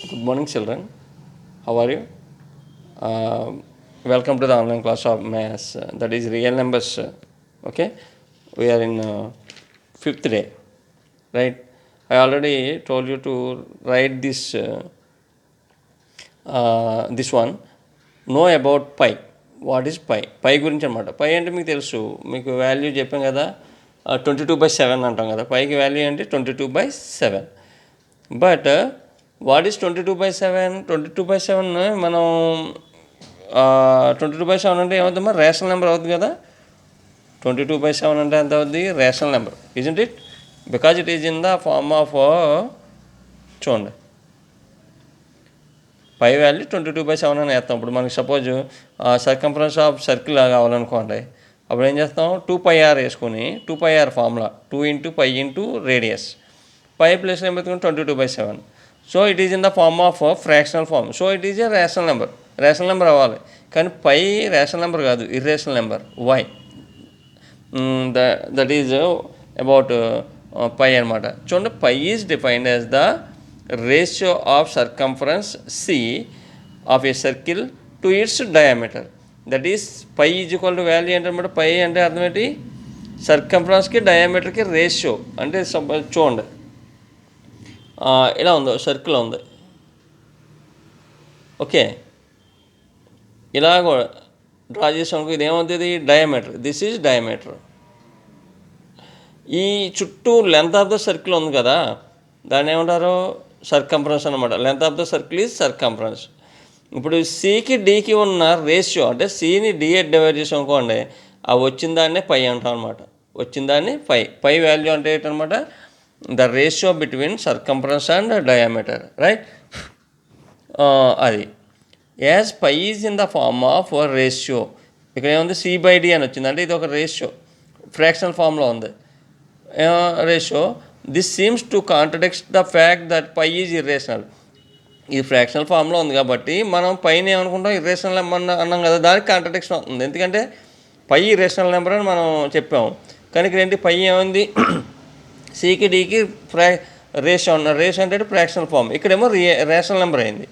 Good morning, children. How are you? Uh, Welcome to the online class of maths. That is real numbers. Okay, we are in fifth day, right? I already told you to write this one. Know about pi. What is pi pi గురించి అనమాట. పై అంటే మీకు తెలుసు, మీకు value చెప్పాం కదా, 22/7 అంటాం కదా. పైకి వాల్యూ అంటే 22/7. But what is 22/7? 22/7 మనం 22/7 అంటే ఏమవుతుందమ్మా, రేషనల్ నెంబర్ అవుతుంది కదా. 22/7 అంటే ఎంత అవుతుంది? Rational number, isn't it? Because it is in the form of, చూడండి, పై వాల్యూ 22/7 అని వేస్తాం. ఇప్పుడు మనకి సపోజ్ సర్కంఫరెన్స్ ఆఫ్ సర్కిల్ కావాలనుకోండి, అప్పుడు ఏం చేస్తాం? 2πr వేసుకొని 2πr ఫార్ములా 2 × π × రేడియస్. పై ప్లేస్లో ఏం పెట్టుకుని 22/7. So it is in the form of fractional form. So it is a rational number. Rational number అవ్వాలి. కానీ పై రేషనల్ నెంబర్ కాదు, irrational number. Why? That is about pi అనమాట. చూడండి, pi is defined as the ratio of circumference C of a circle to its diameter. That is pi is equal to value ఏంటన్నమాట. Pi అంటే అర్థం ఏంటి? సర్కంఫరెన్స్కి డయామీటర్కి ratio. అంటే చూడండి, ఇలా ఉంది, సర్కిల్ ఉంది, ఓకే, ఇలా డ్రా చేసామనుకో, ఇది ఏమవుతుంది? డయామీటర్. This is diameter. ఈ చుట్టూ లెంత్ ఆఫ్ ద సర్కిల్ ఉంది కదా, దాన్ని ఏమంటారు? సర్కంఫరెన్స్ అనమాట. Length of the circle is circumference. ఇప్పుడు సికి డికి ఉన్న రేషియో, అంటే సిని డి డివైడ్ చేసాం అనుకోండి, ఆ వచ్చిన దాన్నే పై అంటాం అనమాట. వచ్చిన దాన్ని పై వాల్యూ అంటే ఏంటనమాట? The ratio between circumference and diameter, right? అది as pi is in the form of ratio. ఇక్కడ ఏముంది? C/D అని వచ్చింది, అంటే ఇది ఒక రేషియో, ఫ్రాక్షనల్ ఫార్మ్లో ఉంది ratio. This seems to contradict the fact that pi is irrational. ఇది ఫ్రాక్షనల్ ఫామ్లో ఉంది కాబట్టి మనం పైన ఏమనుకుంటాం? ఇర్రేషనల్ నెంబర్ అన్నాం కదా, దానికి కాంట్రడిక్షన్ అవుతుంది. ఎందుకంటే పై ఇర్రేషనల్ నెంబర్ అని మనం చెప్పాము. కానీ ఇక్కడ ఏంటి? పై ఏమైంది? సికి డికి రేషియో అంటే ఫ్రాక్షనల్ ఫామ్. ఇక్కడేమో రేషనల్ నెంబర్ అయింది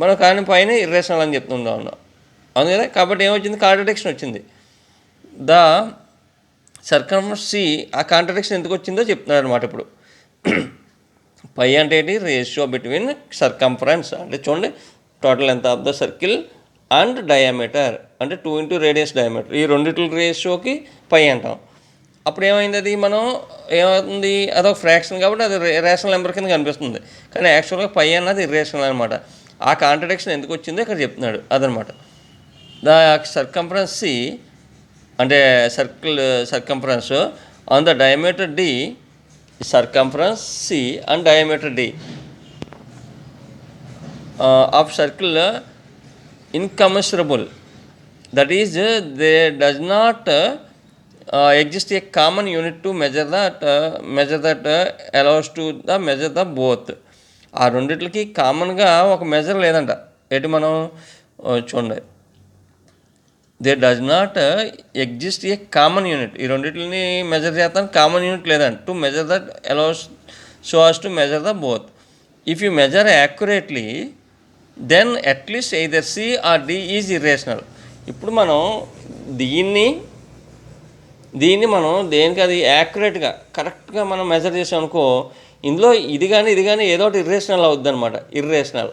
మనం, కానీ పైన ఇర్రేషనల్ అని చెప్తుందాం అవును కదా. కాబట్టి ఏమొచ్చింది? కాంట్రడిక్షన్ వచ్చింది. ద సర్కంఫరెన్స్ సి, ఆ కాంట్రడిక్షన్ ఎందుకు వచ్చిందో చెప్తున్నాడు అనమాట. ఇప్పుడు పై అంటే ఏంటి? రేషియో బిట్వీన్ సర్కంఫరెన్స్, అంటే చూడండి, total length of the circle and diameter, అంటే 2 × రేడియస్ డయామీటర్. ఈ రెండిట్ల రేషియోకి పై అంటాం. అప్పుడు ఏమైంది? అది మనం ఏమవుతుంది? అదొక ఫ్రాక్షన్ కాబట్టి అది రేషనల్ నెంబర్ కింద కనిపిస్తుంది. కానీ యాక్చువల్గా పై అన్నది ఇర్రేషనల్ అనమాట. ఆ కాంట్రడిక్షన్ ఎందుకు వచ్చిందో ఇక్కడ చెప్తున్నాడు, అదనమాట. ద సర్కంఫరెన్స్ సి, అంటే circumference on the diameter D, circumference C and diameter D of circle incommensurable. That is, there does not exist a common unit to measure that allows to the measure the both. ఆ రెండిట్లకి కామన్గా ఒక measure లేదంట. ఏంటి? మనం చూడండి, there does not exist a common unit. ఈ రెండింటిని measure చేస్తాను, కామన్ యూనిట్ లేదండి. To measure that allows so as to measure the both. If you measure accurately then at least either C or D is irrational. ఇప్పుడు మనం దీన్ని మనం దేనికి అది యాక్యురేట్గా కరెక్ట్గా మనం మెజర్ చేసామనుకో, ఇందులో ఇది కానీ ఏదో ఒకటి ఇర్రేషనల్ అవుద్ది అనమాట. ఇర్రేషనల్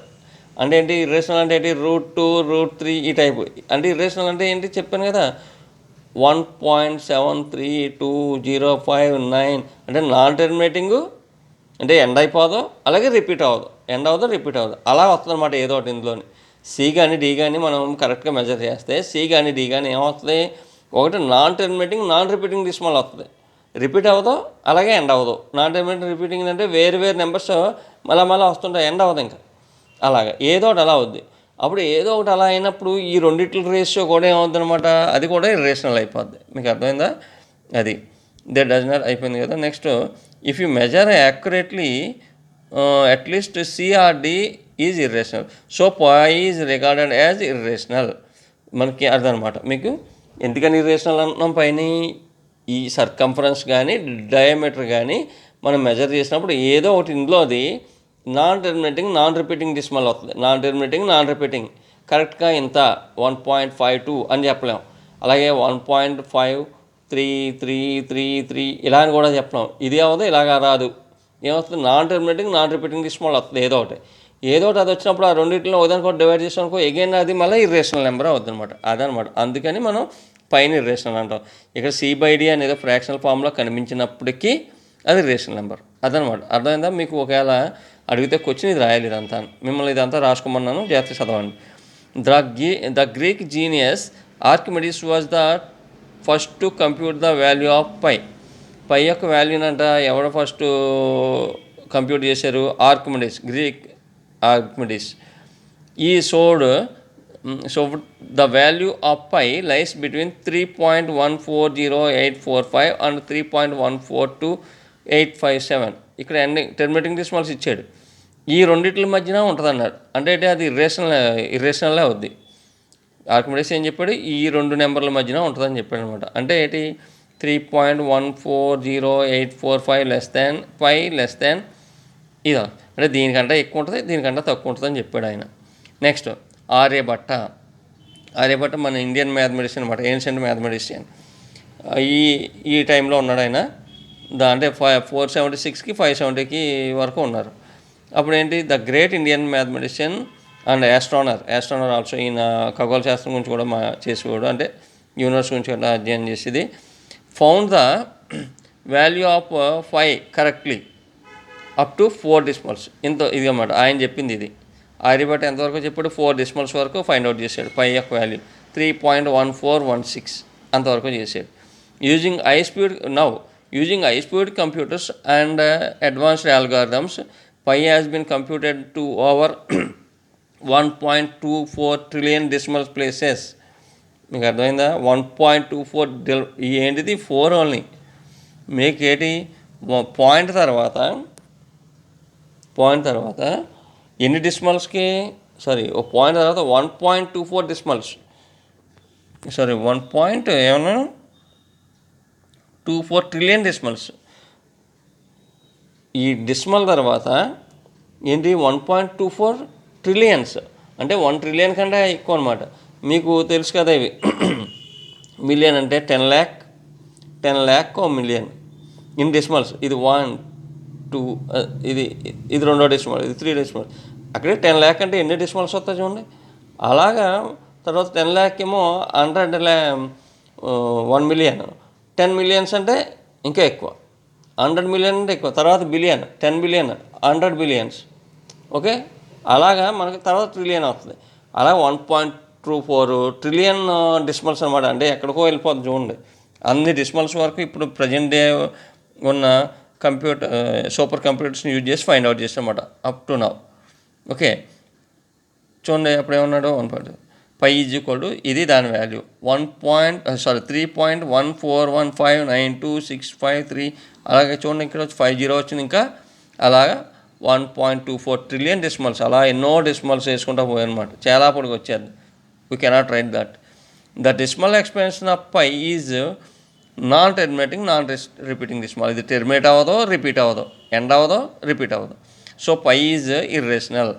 అంటే ఏంటి? ఇర్రేషనల్ అంటే ఏంటి? √2, √3 ఈ టైపు. అంటే ఇర్రేషనల్ అంటే ఏంటి చెప్పాను కదా, 1.73205.9 అంటే నాన్ టెర్మినేటింగు, అంటే ఎండ్ అయిపోదు, అలాగే రిపీట్ అవ్వదు, ఎండ్ అవ్వదు, రిపీట్ అవ్వదు, అలా వస్తుంది అనమాట ఏదో ఒకటి ఇందులోని. సి కానీ డి కానీ మనం కరెక్ట్గా మెజర్ చేస్తే సి కానీ డి కానీ ఏమవుతుంది? ఒకటి non terminating, non repeating decimal వస్తుంది. రిపీట్ అవ్వదు, అలాగే ఎండ్ అవ్వదు. నాన్ టెర్మినేటింగ్, రిపీటింగ్ అంటే వేరు నెంబర్స్ మళ్ళీ వస్తుంటాయి, ఎండ్ అవ్వదు ఇంకా. అలాగా ఏదో ఒకటి అలా అవుద్ది. అప్పుడు ఏదో ఒకటి అలా అయినప్పుడు ఈ రెండిట్ల రేషియో కూడా ఏమవుద్ది అనమాట, అది కూడా ఇర్రేషనల్ అయిపోద్ది. మీకు అర్థమైందా? అది దే డస్ నాట్ అయిపోయింది కదా. Next, if you measure accurately at least C or D is irrational. So pi is regarded as irrational. మనకి అర్థం అనమాట. మీకు ఎందుకని ఇర్రేషనల్ అంటున్నాం? పైన ఈ సర్కంఫరెన్స్ కానీ డయామీటర్ కానీ మనం మెజర్ చేసినప్పుడు ఏదో ఒకటి ఇందులో అది నాన్ రిపీటింగ్ డెసిమల్ వస్తుంది. నాన్ రిపీటింగ్ కరెక్ట్గా ఇంత 1.52 అని చెప్పలేం. అలాగే 1.5333 ఇలా అని కూడా చెప్పలేం. ఇది అవ్వదు, ఇలాగా రాదు. ఏమవుతుంది? నాన్ రిపీటింగ్ డెసిమల్ వస్తుంది. ఏదో ఒకటి అది వచ్చినప్పుడు ఆ రెండింటిలో ఒకదానికి కూడా డివైడ్ చేసామనుకో ఎగైన్ అది మళ్ళీ ఇర్రేషనల్ నెంబర్ అవుతుంది అనమాట. అదనమాట. అందుకని మనం పైన ఇర్రేషనల్ అంటాం. ఇక్కడ C/D అనేది ఫ్రాక్షనల్ ఫామ్లో కనిపించినప్పటికీ అది ఇర్రేషనల్ నెంబర్. అదనమాట. అర్థమైందా మీకు? ఒకవేళ అడిగితే క్వశ్చన్ ఇది రాయాలి. ఇదంతా మిమ్మల్ని ఇదంతా రాసుకోమన్నాను, జాగ్రత్త చదవండి. The Greek genius Archimedes was the first to compute the value of pi. Pi యొక్క వాల్యూనంట ఎవరు ఫస్ట్ కంప్యూట్ చేశారు? Greek Archimedes. He showed the value of pi lies between 3.140845 and 3.142857. ఇక్కడ టెర్మినేటింగ్ డెసిమల్స్ ఇచ్చాడు. ఈ రెండింటి మధ్యన ఉంటుంది అన్నాడు. అంటే అది ఇర్రేషనల్లే అవుద్ది. ఆర్కిమిడీస్ ఏం చెప్పాడు? ఈ రెండు నెంబర్ల మధ్యన ఉంటుందని చెప్పాడు అనమాట. అంటే 3.140845 లెస్ దాన్ ఇదా, అంటే దీనికంటే ఎక్కువ ఉంటుంది, దీనికంటే తక్కువ ఉంటుంది అని చెప్పాడు ఆయన. నెక్స్ట్ ఆర్యభట్ట మన ఇండియన్ మ్యాథమెటిషియన్ అనమాట, ఏన్షియంట్ మ్యాథమెటిషియన్. ఈ టైంలో ఉన్నాడు ఆయన. అంటే 476కి 570కి వరకు ఉన్నారు. అప్పుడు the great Indian mathematician and astronomer also. ఈయన ఖగోళ శాస్త్రం గురించి కూడా చేసేవాడు, అంటే యూనివర్స్ గురించి కూడా అధ్యయనం చేసేది. Found the value of 5 correctly up to 4 decimals. ఇది అన్నమాట ఆయన చెప్పింది. ఇది ఆర్యభట్ట ఎంతవరకు చెప్పాడు? 4 డెసిమల్స్ వరకు ఫైండ్ అవుట్ చేశాడు. పై యొక్క వాల్యూ 3.1416 అంతవరకు చేశాడు. Using high speed computers and advanced algorithms, pi has been computed to over 1.24 trillion decimal places. మీకు అర్థమైందా? 1.24 ఏంటిది? 4 ఓన్లీ. మీకు పాయింట్ తర్వాత ఎన్ని డెసిమల్స్కి? ఒక పాయింట్ తర్వాత 1.24 డెసిమల్స్. 1.24 trillion decimals. ఈ డెసిమల్ తర్వాత 1.24 ట్రిలియన్స్, అంటే 1 ట్రిలియన్ కంటే ఎక్కువ అనమాట. మీకు తెలుసు కదా ఇవి. మిలియన్ అంటే 10 lakh మిలియన్ ఇన్ డెసిమల్స్. ఇది 1 2 ఇది రెండో డెసిమల్, ఇది 3 డెసిమల్. అక్కడే 10 lakh అంటే ఎన్ని డెసిమల్స్ వస్తాయి చూడండి. అలాగా తర్వాత 10 lakh ఏమో 1 మిలియన్, 10 మిలియన్స్ అంటే ఇంకా ఎక్కువ, 100 మిలియన్ అంటే ఎక్కువ, తర్వాత బిలియన్, 10 బిలియన్, 100 బిలియన్స్. ఓకే, అలాగా మనకి తర్వాత ట్రిలియన్ వస్తుంది. అలా 1.24 ట్రిలియన్ డెసిమల్స్ అనమాట. అంటే ఎక్కడికో వెళ్ళిపోతుంది చూడండి. అన్ని డెసిమల్స్ వరకు ఇప్పుడు ప్రజెంట్ డే ఉన్న సూపర్ కంప్యూటర్స్ని యూజ్ చేసి ఫైండ్ అవుట్ చేస్తామన్నమాట అప్ టు నౌ. ఓకే, చూడండి అప్పుడు ఏమన్నాడు? 1. పై ఈజ్ ఈక్వల్ టు ఇది దాని వాల్యూ 3.14159265 అలాగే చూడండి ఇక్కడ 50 వచ్చింది. ఇంకా అలాగా 1.24 ట్రిలియన్ డెసిమల్స్. అలా ఎన్నో డెసిమల్స్ వేసుకుంటూ పోయారనమాట. చాలా పొడికి వచ్చేది. We cannot write that. The decimal expansion of pi is non terminating non repeating decimal. ఇది టెర్మినేట్ అవ్వదు, రిపీట్ అవ్వదు, ఎండ్ అవ్వదు, రిపీట్ అవ్వదు. So pi is irrational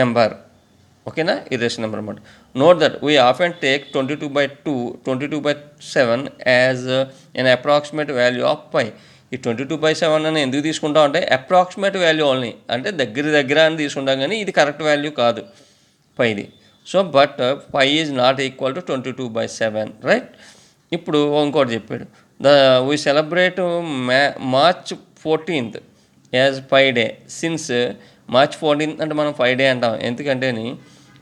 number. ఓకేనా? ఇర్రేషనల్ నెంబర్ అనమాట. Note that we often take 22/2, 22/7 as an approximate value of pi. ఈ 22/7 అని ఎందుకు తీసుకుంటాం అంటే అప్రాక్సిమేట్ వాల్యూ ఓన్లీ, అంటే దగ్గర అని తీసుకుంటాం, కానీ ఇది కరెక్ట్ వాల్యూ కాదు పైది. So but pi is not equal to 22/7, right? ఇప్పుడు ఇంకోటి చెప్పాడు. We celebrate March 14th as pi day since March 14th అంటే మనం 5 డే అంటాం. ఎందుకంటే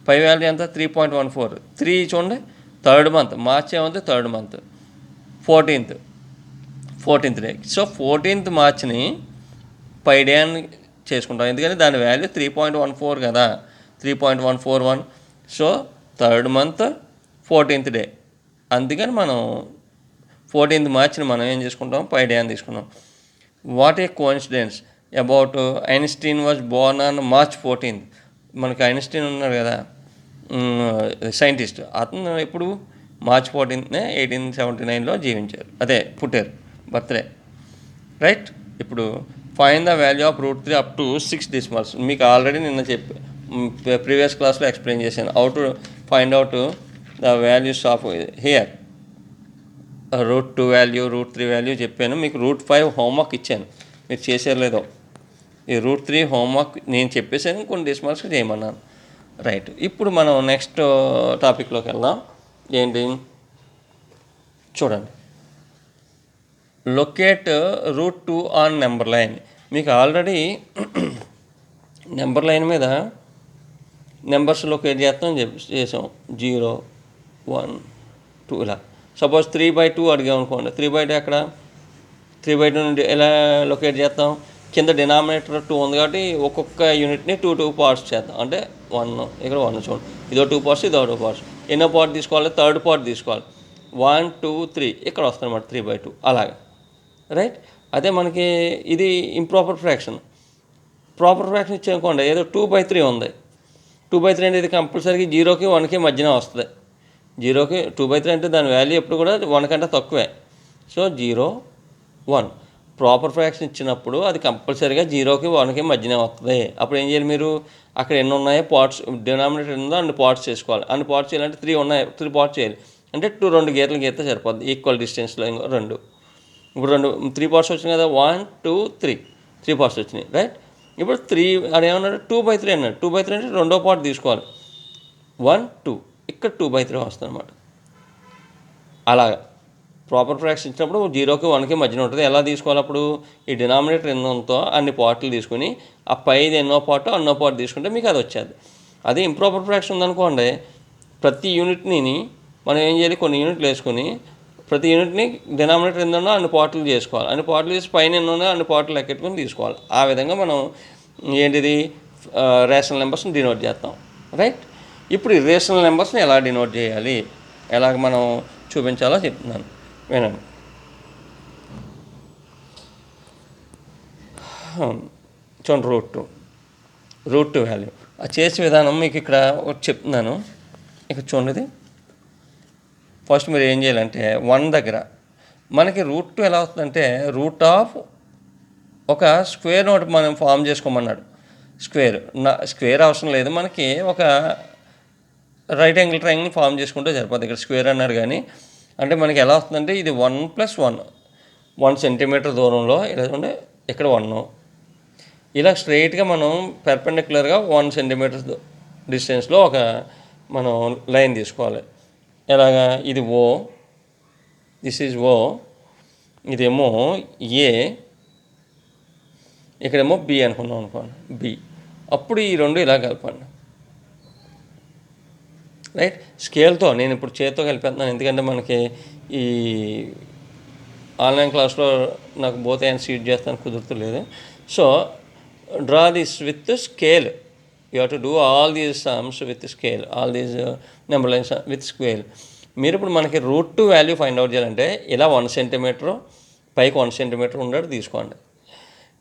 పై వాల్యూ ఎంత? 3.14. 3 చూడండి, 3rd month. మార్చ్ ఏమంటే 3rd month. 14th day. So 14th మార్చ్ని pi day అని చేసుకుంటాం, ఎందుకంటే దాని వాల్యూ 3.14 కదా, 3.141. So 3rd month 14th day. అందుకని మనం 14th మార్చ్ని మనం ఏం చేసుకుంటాం? పై డే అని తీసుకున్నాం. What a coincidence about Einstein was Born on March 14th. మనకి ఐన్స్టీన్ ఉన్నాడు కదా, సైంటిస్ట్. అతను ఎప్పుడు March 14th 1879లో జీవించారు, పుట్టారు, బర్త్డే, రైట్? ఇప్పుడు find the value of √3 up to 6 decimals. మీకు ఆల్రెడీ నిన్న ప్రీవియస్ క్లాస్లో ఎక్స్ప్లెయిన్ చేశాను how to find out the values of here. √2 value, √3 value చెప్పాను. మీకు √5 హోంవర్క్ ఇచ్చాను, మీరు చేసారు లేదో. ఈ √3 హోంవర్క్ నేను చెప్పేసాను, కొన్ని డెసిమల్స్కి చేయమన్నాను. రైట్, ఇప్పుడు మనం నెక్స్ట్ టాపిక్లోకి వెళ్దాం. ఏంటి చూడండి, లొకేట్ √2 ఆన్ నెంబర్ లైన్. మీకు ఆల్రెడీ నెంబర్ లైన్ మీద నెంబర్స్ లొకేట్ చేసాం 0, 1, 2 ఇలా. సపోజ్ 3/2 అడిగాం అనుకోండి, 3/2 ఎక్కడ, 3/2 నుండి ఎలా లొకేట్ చేస్తాం? కింద డినామినేటర్ 2 ఉంది కాబట్టి ఒక్కొక్క యూనిట్ని 2 పార్ట్స్ చేద్దాం. అంటే 1 ఇక్కడ 1 చూడండి, ఇదో 2 పార్ట్స్, ఇదో 2 పార్ట్స్. ఎన్నో పార్ట్ తీసుకోవాలి? థర్డ్ పార్ట్ తీసుకోవాలి. 1, 2, 3 ఇక్కడ వస్తుంది అన్నమాట 3/2 అలాగా. రైట్, అదే మనకి ఇది ఇంప్రాపర్ ఫ్రాక్షన్. ప్రాపర్ ఫ్రాక్షన్ ఇచ్చానుకోండి, ఏదో 2/3 ఉంది. 2/3 అంటే ఇది కంపల్సరీగా 0కి 1కి మధ్యన వస్తుంది. 0కి 2/3 అంటే దాని వాల్యూ ఎప్పుడు కూడా 1 కంటే తక్కువే. సో 0, 1 ప్రాపర్ ఫ్రాక్షన్ ఇచ్చినప్పుడు అది కంపల్సరీగా 0కి 1కి మధ్యనే వస్తుంది. అప్పుడు ఏం చేయాలి మీరు? అక్కడ ఎన్ని ఉన్నాయో పార్ట్స్, డినామినేటర్ ఉందో అన్ని పార్ట్స్ చేసుకోవాలి. అన్ని పార్ట్స్ చేయాలంటే 3 ఉన్నాయి, 3 పార్ట్స్ చేయాలి. అంటే 2 గీతలు గీస్తే సరిపోద్ది, ఈక్వల్ డిస్టెన్స్లో. ఇంకో 2, ఇప్పుడు 3 పార్ట్స్ వచ్చినాయి కదా, 1, 2, 3 పార్ట్స్ వచ్చినాయి. రైట్, ఇప్పుడు 3 అది ఏమన్నాడు? 2/3 అన్నాడు. 2/3 అంటే రెండో పార్ట్ తీసుకోవాలి. 1, 2 ఇక్కడ 2/3 వస్తుంది అనమాట. అలాగా ప్రాపర్ ఫ్రాక్షన్ ఇచ్చినప్పుడు 0కి 1కి మధ్యన ఉంటుంది. ఎలా తీసుకోవాలి? అప్పుడు ఈ డినామినేటర్ ఎన్నోతో అన్ని పార్ట్లు తీసుకుని ఆ పైది ఎన్నో పార్ట్ అన్నో పార్ట్ తీసుకుంటే మీకు అది వచ్చేది. అదే ఇంప్రాపర్ ఫ్రాక్షన్ ఉందనుకోండి, ప్రతి యూనిట్ని మనం ఏం చేయాలి? కొన్ని యూనిట్లు వేసుకొని ప్రతి యూనిట్ని డినామినేటర్ ఎన్నో అన్ని పార్ట్లు చేసుకోవాలి. అన్ని పార్ట్లు చేసి పైన ఎన్నో అన్ని పార్ట్లు లెక్కెట్టుకొని తీసుకోవాలి. ఆ విధంగా మనం ఏంటిది రేషనల్ నెంబర్స్ని డినోట్ చేస్తాం. రైట్, ఇప్పుడు ఈ రేషనల్ నెంబర్స్ని ఎలా డినోట్ చేయాలి, ఎలాగ మనం చూపించాలో చెప్తున్నాను, వినండి. చూడండి, √2 వాల్యూ ఆ చేసే విధానం మీకు ఇక్కడ ఒకటి చెప్తున్నాను. ఇక్కడ చూడండి, ఫస్ట్ మీరు ఏం చేయాలంటే 1 దగ్గర మనకి √2 ఎలా వస్తుందంటే, రూట్ ఆఫ్ ఒక స్క్వేర్ నోట్ మనం ఫామ్ చేసుకోమన్నాడు. స్క్వేర్ అవసరం లేదు మనకి, ఒక రైట్ యాంగిల్ ట్రయాంగిల్ ఫామ్ చేసుకుంటే సరిపోతుంది. ఇక్కడ స్క్వేర్ అన్నాడు కానీ, అంటే మనకి ఎలా వస్తుందంటే ఇది 1 + 1 సెంటీమీటర్ దూరంలో ఇలా ఉండే, ఇక్కడ 1 ఇలా స్ట్రైట్గా మనం పెర్పెండిక్యులర్గా 1 సెంటీమీటర్ డిస్టెన్స్లో ఒక మనం లైన్ తీసుకోవాలి. ఎలాగా? ఇది O, దిస్ ఈజ్ O, ఇదేమో A, ఇక్కడేమో B అనుకున్నాం అనుకోండి, B. అప్పుడు ఈ రెండు ఇలా కలపండి. రైట్, స్కేల్తో నేను ఇప్పుడు చేతితో కలిపేస్తున్నాను, ఎందుకంటే మనకి ఈ ఆన్లైన్ క్లాస్లో నాకు బోత్ హ్యాండ్స్ యూజ్ చేస్తాను కుదురుతలేదు. So draw this with scale. You have to do all these sums with scale, all these number lines with scale. మీరు ఇప్పుడు మనకి √2 వాల్యూ ఫైండ్ అవుట్ చేయాలంటే ఇలా 1 సెంటీమీటర్ పైకి 1 సెంటీమీటర్ ఉండేది తీసుకోండి.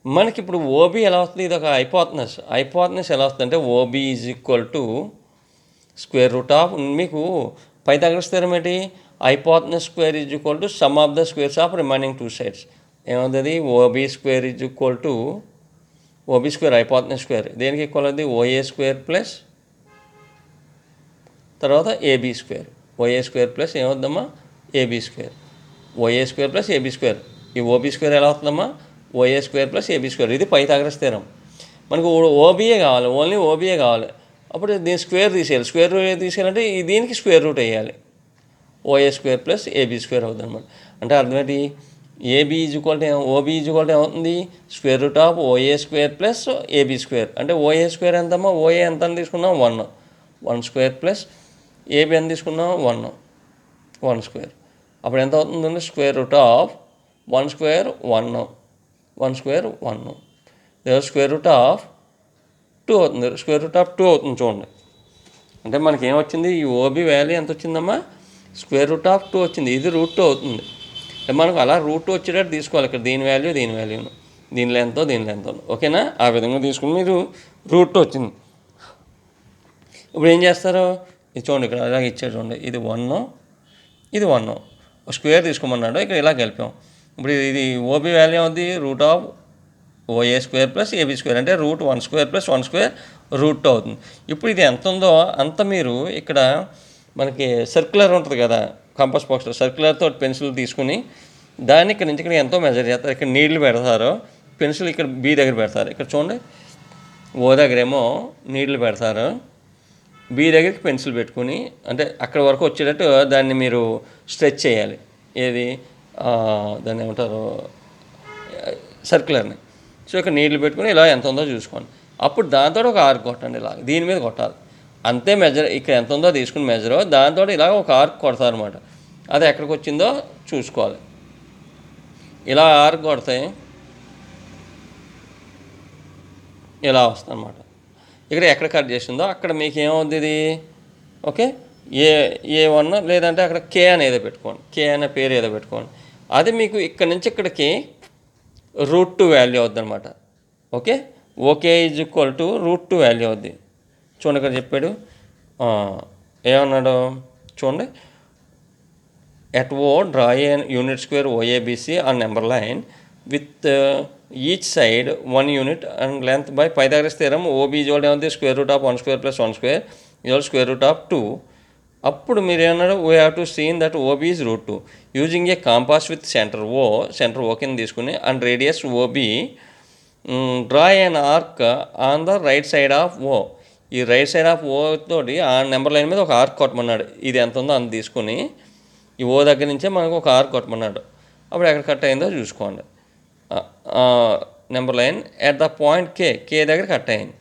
మనకి ఇప్పుడు OB ఎలా వస్తుంది? ఇది ఒక హైపోతెనస్ ఎలా వస్తుందంటే, OB = √, మీకు పైథాగరస్ థియరం ఏంటి? Hypotenuse square = sum of the squares of remaining 2 sides. ఏమవుతుంది? OB² హైపోతెనస్ స్క్వేర్ దేనికి ఈక్వల్ అవుతుంది? OA² ప్లస్ తర్వాత AB². OA² plus ఏమవుతుందమ్మా? AB². OA² plus AB². ఈ OB² ఎలా అవుతుందమ్మా? OA² plus AB². ఇది పైథాగరస్ థియరం. మనకు OBA కావాలి, ఓన్లీ OBA కావాలి. అప్పుడు దీని స్క్వేర్ తీసేయాలి. స్క్వేర్ తీసేయాలంటే దీనికి స్క్వేర్ రూట్ వేయాలి. OA² ప్లస్ AB² అవుతుంది అనమాట. అంటే అర్థం ఏంటి? OB ఏమవుతుంది? √OA² plus AB². అంటే OA² ఎంతమ్మా? OA ఎంత అని తీసుకున్నాం? 1² ప్లస్ AB ఎంత తీసుకున్నాం? 1² అప్పుడు ఎంత అవుతుందండి? √1² 1 √2 అవుతుంది. √2 అవుతుంది చూడండి. అంటే మనకి ఏమొచ్చింది? ఈ OB వాల్యూ ఎంత వచ్చిందమ్మా? √2 వచ్చింది. ఇది √2 అవుతుంది. మనకు అలా √2 వచ్చేటట్టు తీసుకోవాలి. ఇక్కడ దీని వాల్యూను, దీని లెంత్. ఓకేనా? ఆ విధంగా తీసుకుని మీరు √2 వచ్చింది. ఇప్పుడు ఏం చేస్తారు? ఇది చూడండి, ఇక్కడ అలాగే ఇచ్చాడు చూడండి. ఇది 1, ఇది 1. స్క్వేర్ తీసుకోమన్నాడు, ఇక్కడ ఇలా కలిపాం. ఇప్పుడు ఇది OB వాల్యూ అవుతుంది OA square plus AB square అంటే √1² + 1² √2 అవుతుంది. ఇప్పుడు ఇది ఎంత ఉందో అంత మీరు ఇక్కడ మనకి సర్క్యులర్ ఉంటుంది కదా, కంపాస్ బాక్స్ సర్క్యులర్తో పెన్సిల్ తీసుకుని దాన్ని ఇక్కడ నుంచి ఇక్కడ ఎంతో మెజర్ చేస్తారు. ఇక్కడ నీళ్లు పెడతారు, పెన్సిల్ ఇక్కడ బి దగ్గర పెడతారు. ఇక్కడ చూడండి, ఓ దగ్గరేమో నీళ్లు పెడతారు, బి దగ్గరికి పెన్సిల్ పెట్టుకుని అంటే అక్కడ వరకు వచ్చేటట్టు దాన్ని మీరు స్ట్రెచ్ చేయాలి. ఏది దాన్ని ఏమంటారు, సర్క్యులర్ని. సో ఇక్కడ నీళ్లు పెట్టుకుని ఇలా ఎంత ఉందో చూసుకోండి. అప్పుడు దాంతో ఒక ఆర్క్ కొట్టండి, ఇలా దీని మీద కొట్టాలి. అంతే మెజర్, ఇక్కడ ఎంత ఉందో తీసుకుని మెజరు, దాంతో ఇలా ఒక ఆర్క్ కొడతారనమాట. అది ఎక్కడికి వచ్చిందో చూసుకోవాలి. ఇలా ఆర్క్ కొడితే ఇలా వస్తుంది అనమాట. ఇక్కడ ఎక్కడ కట్ చేసిందో అక్కడ మీకు ఏమవుద్ది ఇది, ఓకే, ఏ1 లేదంటే అక్కడ కే అని ఏదో పెట్టుకోండి, కే అనే పేరు ఏదో పెట్టుకోండి. అది మీకు ఇక్కడ నుంచి ఇక్కడికి √2 వాల్యూ అవుద్ది అనమాట. Okay, okay is equal to √2 value అవుద్ది. చూడండి ఇక్కడ చెప్పాడు, ఏమన్నాడు చూడండి, at O draw a unit square OABC on number line with each side 1 unit and length by Pythagoras theorem. OB is equal to square root of 1² plus 1² is equal to square root of 2. అప్పుడు మీరు ఏమన్నారు, we have to seen that OB is √2 using a compass with centre O కింద తీసుకుని and radius OB draw an arc on the right side of O. ఈ right side of ఓ తోటి ఆ number line మీద ఒక ఆర్క్ కొట్టమన్నాడు. ఇది ఎంత ఉందో అంత తీసుకుని ఈ ఓ దగ్గర నుంచే మనకు ఒక ఆర్క్ కొట్టమన్నాడు. అప్పుడు ఎక్కడ కట్ అయిందో చూసుకోండి. Number line at the point K దగ్గర కట్ అయింది.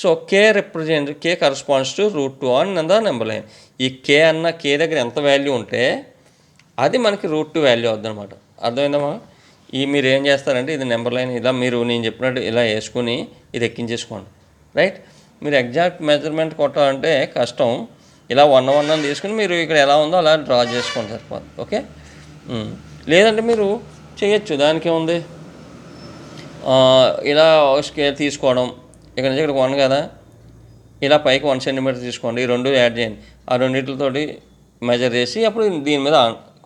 So K corresponds to √2 on the number line. ఈ కే దగ్గర ఎంత వాల్యూ ఉంటే అది మనకి √2 వాల్యూ అవుద్ది అనమాట. అర్థమైందమ్మా? మీరు ఏం చేస్తారంటే ఇది నెంబర్ లైన్ ఇలా మీరు నేను చెప్పినట్టు ఇలా వేసుకుని ఇది ఎక్కించేసుకోండి. రైట్, మీరు ఎగ్జాక్ట్ మెజర్మెంట్ కొట్టాలంటే కష్టం. ఇలా 1 అని తీసుకుని మీరు ఇక్కడ ఎలా ఉందో అలా డ్రా చేసుకోండి సరిపోతుంది. ఓకే, లేదంటే మీరు చేయొచ్చు, దానికి ఉంది. ఇలా స్కేల్ తీసుకోవడం, ఇక్కడ నుంచి ఇక్కడ 1 కదా, ఇలా పైకి 1 సెంటీమీటర్ తీసుకోండి, ఈ రెండు యాడ్ చేయండి. ఆ రెండింటితోటి మెజర్ చేసి అప్పుడు దీని మీద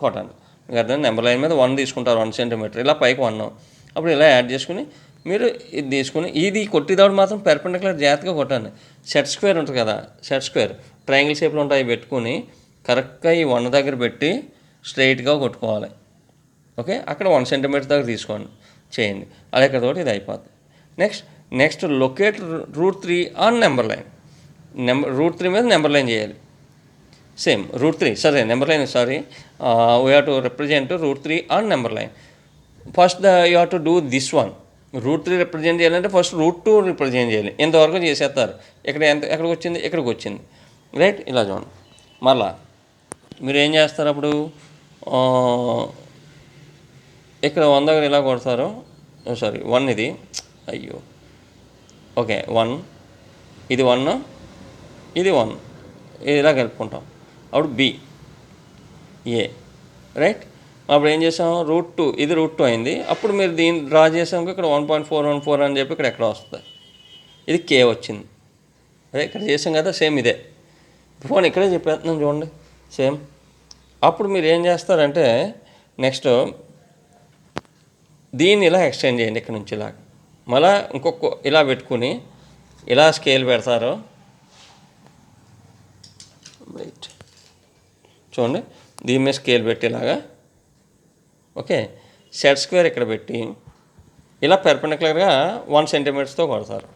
కొట్టండి. అర్థం, నెంబర్ లైన్ మీద 1 తీసుకుంటారు, 1 సెంటీమీటర్, ఇలా పైకి 1. అప్పుడు ఇలా యాడ్ చేసుకుని మీరు ఇది తీసుకుని ఇది కొట్టేటప్పుడు మాత్రం పెర్పెండిక్యులర్ జాగ్రత్తగా కొట్టండి. సెట్ స్క్వేర్ ఉంటుంది కదా, సెట్ స్క్వేర్ ట్రయాంగిల్ షేప్లో ఉంటాయి, పెట్టుకుని కరెక్ట్గా ఈ 1 దగ్గర పెట్టి స్ట్రైట్గా కొట్టుకోవాలి. ఓకే, అక్కడ 1 సెంటీమీటర్ దాకా తీసుకోండి, చేయండి. అలా ఇక్కడతోటి ఇది అయిపోద్ది. Next locate √3 on number line. √3 మీద నెంబర్ లైన్ చేయాలి. సేమ్ √3 సరే number line we have to represent √3 on number line. First you have to do this one. √3 represent చేయాలంటే ఫస్ట్ √2 రిప్రజెంట్ చేయాలి. ఎంతవరకు చేసేస్తారు, ఎక్కడికి వచ్చింది, ఇక్కడికి వచ్చింది. రైట్, ఇలా చూడండి. మళ్ళా మీరు ఏం చేస్తారు, అప్పుడు ఇక్కడ 1 దగ్గర ఇలా కొడతారు, సారీ 1 ఇది, అయ్యో, ఓకే 1, ఇది 1, ఇది 1, ఇది ఇలా కలుపుకుంటాం. అప్పుడు బి ఏ. రైట్, అప్పుడు ఏం చేసాం, √2, ఇది √2 అయింది. అప్పుడు మీరు దీన్ని డ్రా చేసాం, ఇక్కడ 1.414 అని చెప్పి ఇక్కడ ఎక్కడ వస్తుంది, ఇది కే వచ్చింది. అదే ఇక్కడ చేసాం కదా, సేమ్ ఇదే. ఫోన్ ఇక్కడే చెప్పేస్తున్నాం చూడండి, సేమ్. అప్పుడు మీరు ఏం చేస్తారంటే నెక్స్ట్ దీన్ని ఇలా ఎక్స్టెండ్ చేయండి, ఇక్కడ నుంచి ఇలా మళ్ళీ ఇంకొక ఇలా పెట్టుకుని ఇలా స్కేల్ పెడతారు. రైట్, చూడండి, దీని మీద స్కేల్ పెట్టేలాగా. ఓకే, సెట్ స్క్వేర్ ఇక్కడ పెట్టి ఇలా పెర్పెండిక్యులర్గా 1 సెంటీమీటర్స్తో కొడతారు.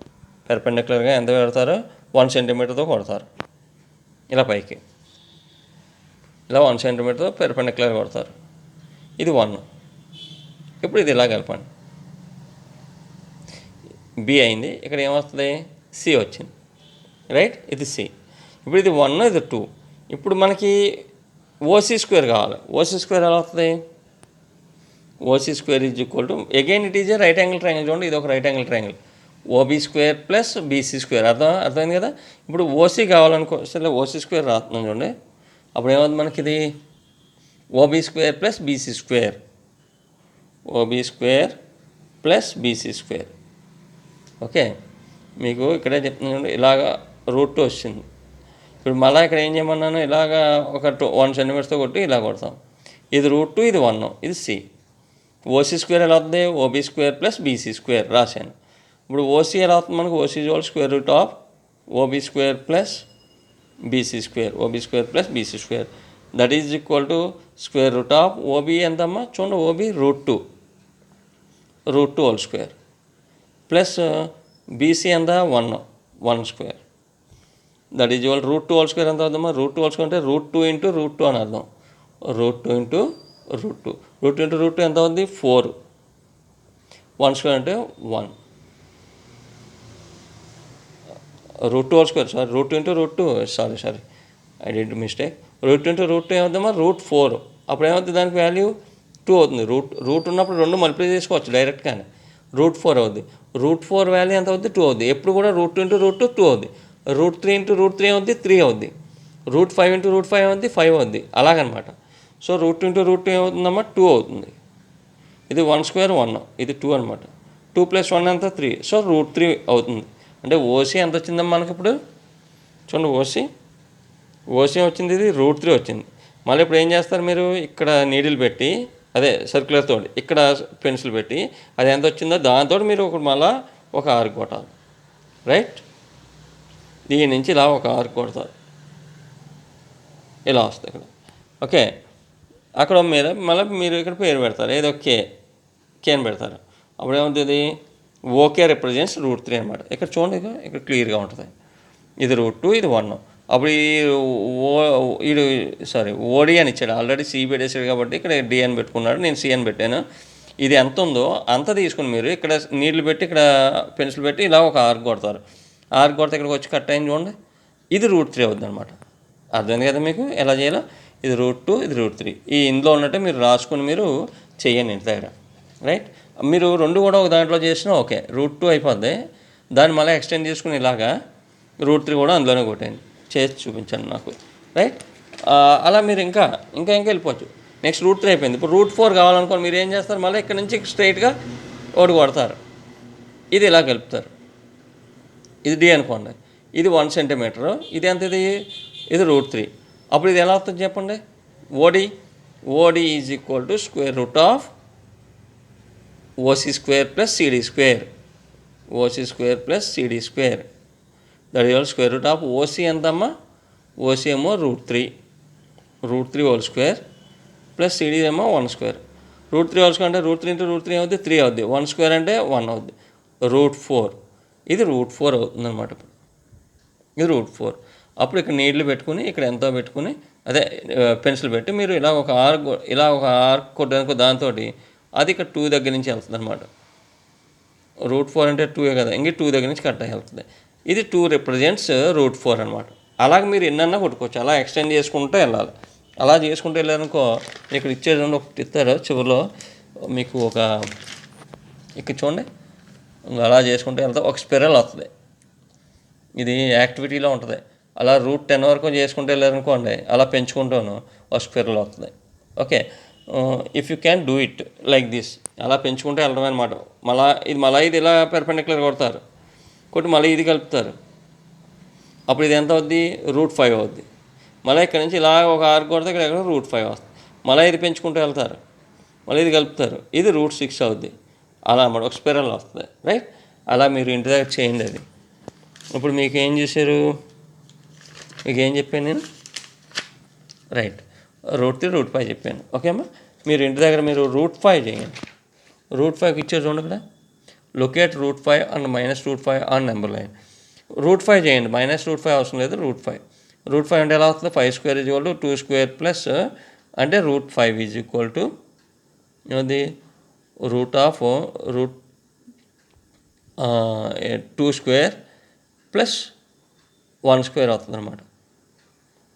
పెర్పెండిక్యులర్గా ఎంత పెడతారు, 1 సెంటీమీటర్తో కొడతారు. ఇలా పైకి ఇలా 1 సెంటీమీటర్తో పెర్పెండిక్యులర్ కొడతారు. ఇది 1. ఇప్పుడు ఇది ఇలా కలపండి, బి అయింది. ఇక్కడ ఏమొస్తుంది, సి వచ్చింది. రైట్, ఇది సి. ఇప్పుడు ఇది 1, ఇది 2. ఇప్పుడు మనకి ఓసీ స్క్వేర్ కావాలి. ఓసీ స్క్వేర్ ఎలా వస్తుంది, OC square is equal to again it is A right angle triangle. చూడండి, ఇది ఒక right angle triangle, OB square plus BC square. అర్థమైంది కదా. ఇప్పుడు ఓసీ కావాలనుకో, సరే ఓసీ స్క్వేర్ రాస్తున్నాం చూడండి. అప్పుడు ఏమవుతుంది మనకి, ఇది OB square plus BC square, OB square plus BC square. Okay, మీకు ఇక్కడే చెప్తున్నాను, ఇలాగా √2 వచ్చింది. ఇప్పుడు మళ్ళీ ఇక్కడ ఏం చేయమన్నాను, ఇలాగా ఒక 1 సెంటీమీటర్స్తో కొట్టి ఇలా కొడతాం. ఇది √2, ఇది 1, ఇది సి. ఓసీ స్క్వేర్ ఎలా అవుతుంది, OB square plus BC square రాశాను. ఇప్పుడు ఓసీ ఎలా అవుతుంది మనకు, OC is square root of OB square plus BC square, OB square plus BC square that is equal to square root of OB ఎంతమ్మా చూడండి, OB route two whole square plus BC ఎంత 1 square that is equal route two whole square ఎంత అవుతుందమ్మా, route two whole square అంటే route two into root two అని అర్థం. Root two into root two ఎంత అవుతుంది 4, 1 స్క్వేర్ అంటే 1, root two whole square root two into root two sorry I did mistake. Root two into root two ఏమవుతుందమ్మా root 4. అప్పుడు ఏమవుతుంది దానికి వాల్యూ 2 అవుతుంది. రూట్ ఉన్నప్పుడు 2 మల్టిప్లై చేసుకోవచ్చు డైరెక్ట్గానే, రూట్ 4 అవుద్ది. రూట్ 4 వాల్యూ ఎంత అవుద్ది 2 అవుద్ది. ఎప్పుడు కూడా రూట్ టూ ఇంటూ రూట్ 2 అవుద్ది. రూట్ 3 ఇంటూ రూట్ 3 అవుద్ది 3 అవుద్ది. రూట్ 5 ఇంటూ రూట్ 5 అవుద్ది 5 అవుద్ది అలాగనమాట. సో రూట్ 2 ఇంటూ రూట్ 2 ఏమవుతుందమ్మా 2 అవుతుంది. ఇది 1 స్క్వేర్ 1, ఇది 2 అనమాట. 2 + 1 ఎంత 3, సో రూట్ 3 అవుతుంది. అంటే ఓసీ ఎంత వచ్చిందమ్మా మనకి ఇప్పుడు చూడండి, ఓసీ వచ్చింది, ఇది రూట్ 3 వచ్చింది. మళ్ళీ ఇప్పుడు ఏం చేస్తారు మీరు, ఇక్కడ నీడిల్ పెట్టి అదే సర్క్యులర్ తోటి ఇక్కడ పెన్సిల్ పెట్టి అది ఎంత వచ్చిందో దాంతో మీరు మళ్ళీ ఒక ఆర్క్ కొట్టాలి. రైట్, దీని నుంచి ఇలా ఒక ఆర్క్ కొడతారు, ఇలా వస్తుంది ఇక్కడ. ఓకే, అక్కడ మీద మళ్ళీ మీరు ఇక్కడ పేరు పెడతారు, ఏదో కే అని పెడతారు. అప్పుడు ఏమవుతుంది, ఓకే రిప్రజెంట్స్ రూట్ 3 అనమాట. ఇక్కడ చూడండి, ఇక్కడ క్లియర్గా ఉంటుంది. ఇది రూట్ 2, ఇది 1. అప్పుడు ఇది ఓడి అని ఇచ్చాడు, ఆల్రెడీ సి పెట్టేసాడు కాబట్టి ఇక్కడ డి అని పెట్టుకున్నాడు, నేను సి అని పెట్టాను. ఇది ఎంత ఉందో అంత తీసుకుని మీరు ఇక్కడ నీళ్ళు పెట్టి ఇక్కడ పెన్సిల్ పెట్టి ఇలా ఒక ఆర్క్ కొడతారు. ఆర్క్ కొడితే ఇక్కడికి వచ్చి కట్ అయింది చూడండి, ఇది రూట్ 3 అవుతుంది అనమాట. అర్థమైంది కదా మీకు ఎలా చేయాలో. ఇది రూట్ 2, ఇది రూట్ 3. ఈ ఇందులో ఉన్నట్టే మీరు రాసుకుని మీరు చెయ్యండి ఇంటి దగ్గర. రైట్, మీరు రెండు కూడా ఒక దాంట్లో చేసినా ఓకే, రూట్ 2 అయిపోద్ది. దాన్ని మళ్ళీ ఎక్స్టెండ్ చేసుకుని ఇలాగా రూట్ 3 కూడా అందులోనే కొట్టేయండి, చేసి చూపించండి నాకు. రైట్, అలా మీరు ఇంకా వెళ్ళిపోవచ్చు. నెక్స్ట్ రూట్ 3 అయిపోయింది. ఇప్పుడు రూట్ 4 కావాలనుకోని మీరు ఏం చేస్తారు, మళ్ళీ ఇక్కడ నుంచి స్ట్రైట్గా ఒకటి కొడతారు, ఇది ఇలా కలుపుతారు. ఇది డి అనుకోండి, ఇది 1 సెంటీమీటరు, ఇది ఎంత, ఇది రూట్ 3. అప్పుడు ఇది ఎలా అవుతుంది చెప్పండి, OD is equal to square root of OC square plus CD square, OC square plus CD square that is square root of OC ఎంతమ్మా, ఓసీ ఏమో root 3 whole square plus CD ఏమో 1 స్క్వేర్. రూట్ 3 హోల్ స్క్వేర్ అంటే root 3 into root 3 అవుద్ది 3 అవుద్ది. 1 square అంటే 1 అవుద్ది. Route 4, ఇది route 4 అవుతుంది అనమాట. ఇది రూట్ 4. అప్పుడు ఇక్కడ నీళ్ళు పెట్టుకుని ఇక్కడ ఎంతో పెట్టుకుని అదే పెన్సిల్ పెట్టి మీరు ఇలా ఒక ఆర్క్ కొట్టడానికి దాంతో అది ఇక్కడ 2 దగ్గర నుంచి వెళ్తుంది అనమాట. రూట్ 4 అంటే 2 కదా, ఇంక 2 దగ్గర నుంచి కట్ అయ్యి వెళ్తుంది. ఇది 2 రిప్రజెంట్స్ రూట్ 4 అనమాట. అలాగే మీరు ఎన్నన్నా కొట్టుకోవచ్చు, అలా ఎక్స్టెండ్ చేసుకుంటూ వెళ్ళాలి. అలా చేసుకుంటూ వెళ్ళారనుకో, ఇక్కడ ఇచ్చేది ఒకటి ఇస్తారు చివరిలో మీకు ఒక, ఇక్కడ చూడండి, అలా చేసుకుంటూ వెళ్తే ఒక స్పిరల్ వస్తుంది. ఇది యాక్టివిటీలో ఉంటుంది. అలా రూట్ 10 వరకు చేసుకుంటూ వెళ్ళారనుకోండి, అలా పెంచుకుంటాను ఒక స్పిరల్ వస్తుంది. Okay, if you can do it like this, అలా పెంచుకుంటూ వెళ్ళడం అనమాట. మళ్ళీ ఇది ఇలా పెర్పెండిక్యులర్ కొడతారు, కొట్టి మళ్ళీ ఇది కలుపుతారు. అప్పుడు ఇది ఎంత అవుద్ది, రూట్ 5 అవుద్ది. మళ్ళీ ఇక్కడ నుంచి ఇలా ఒక ఆర్క్ కొడితే ఇక్కడ రూట్ 5 వస్తుంది. మళ్ళీ ఇది పెంచుకుంటూ వెళ్తారు, మళ్ళీ ఇది కలుపుతారు, ఇది రూట్ 6 అవుద్ది. అలా అన్నమాట, ఒక స్పిరల్ వస్తుంది. రైట్, అలా మీరు ఇంటి దగ్గర చేయండి అది. ఇప్పుడు మీకు ఏం చేశారు, మీకు ఏం చెప్పాను నేను, రైట్, రూట్ 3 రూట్ 5 చెప్పాను. ఓకే అమ్మా, మీరు ఇంటి దగ్గర మీరు రూట్ 5 చేయండి. రూట్ 5 ఇచ్చారు చూడండి ఇక్కడ, locate root 5 and minus root 5 on number line. Root 5 చేయండి, మైనస్ రూట్ 5 అవసరం లేదు, రూట్ 5. రూట్ 5 అంటే ఎలా వస్తుంది, 5 square is equal to 2 square plus అంటే రూట్ 5 ఈజ్ ఈక్వల్ టు ఏది route of 2 square plus 1 square అవుతుంది అనమాట.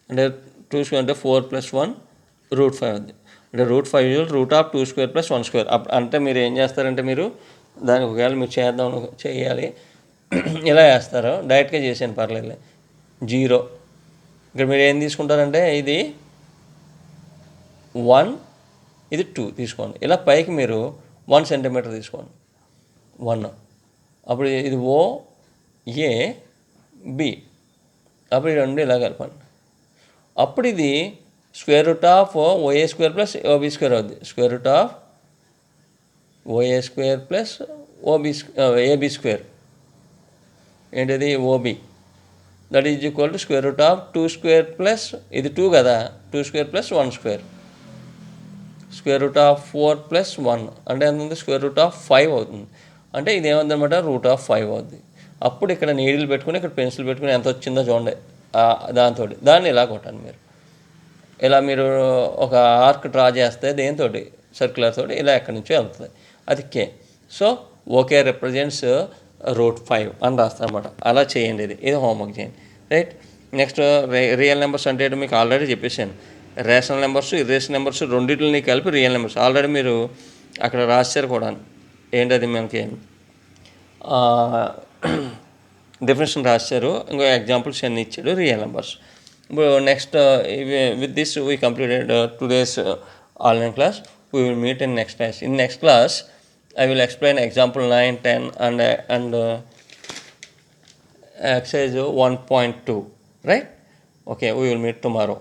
అంటే 2 స్క్వేర్ అంటే 4 + 1 రూట్ 5 అవుతుంది. అంటే root 5 root of 2 square plus 1 square. అంటే మీరు ఏం చేస్తారంటే, మీరు దానికి ఒకవేళ మీరు చేయాలి ఇలా వేస్తారు, డైరెక్ట్గా చేసాను పర్లేదు, 0. ఇక్కడ మీరు ఏం తీసుకుంటారంటే, ఇది 1, ఇది 2 తీసుకోండి. ఇలా పైకి మీరు 1 సెంటీమీటర్ తీసుకోండి, 1. అప్పుడు ఇది OAB, అప్పుడు ఈ రెండు ఇలా కలపండి. అప్పుడు ఇది square root of OA square plus OB square అవుద్ది. Square root of OA square plus AB square ఏంటిది OB that is equal to square root of 2 square plus ఇది 2 కదా 2 square plus 1 square square root of 4 plus 1 అంటే ఎంత ఉంది square root of 5 అవుతుంది. అంటే ఇది ఏమవుతుందన్నమాట రూట్ ఆఫ్ 5 అవుతుంది. అప్పుడు ఇక్కడ నీడిల్ పెట్టుకుని ఇక్కడ పెన్సిల్ పెట్టుకుని ఎంత వచ్చిందో చూడండి దాంతో దాన్ని ఇలా కొట్టండి మీరు. ఇలా మీరు ఒక ఆర్క్ డ్రా చేస్తే దేంతో సర్క్యులర్ తోటి ఇలా ఎక్కడి నుంచో వెళ్తుంది అది కే. సో ఓకే రిప్రజెంట్స్ √5 అని రాస్తారన్నమాట. అలా చేయండి. ఇది హోంవర్క్ చేయండి రైట్. నెక్స్ట్ రియల్ నెంబర్స్ అంటే మీకు ఆల్రెడీ చెప్పేసాను. రేషనల్ నెంబర్స్ ఇర్రేషనల్ నెంబర్స్ రెండింటిని కలిపి రియల్ నెంబర్స్ ఆల్రెడీ మీరు అక్కడ రాశారు కూడా. ఏంటది మనకి డెఫినేషన్ రాశారు, ఇంకో ఎగ్జాంపుల్స్ అన్నీ ఇచ్చాడు రియల్ నెంబర్స్. ఇప్పుడు next with this we completed today's online class. We will meet in next class. In next class I will explain example 9, 10 and exercise 1.2, right? Okay, we will meet tomorrow.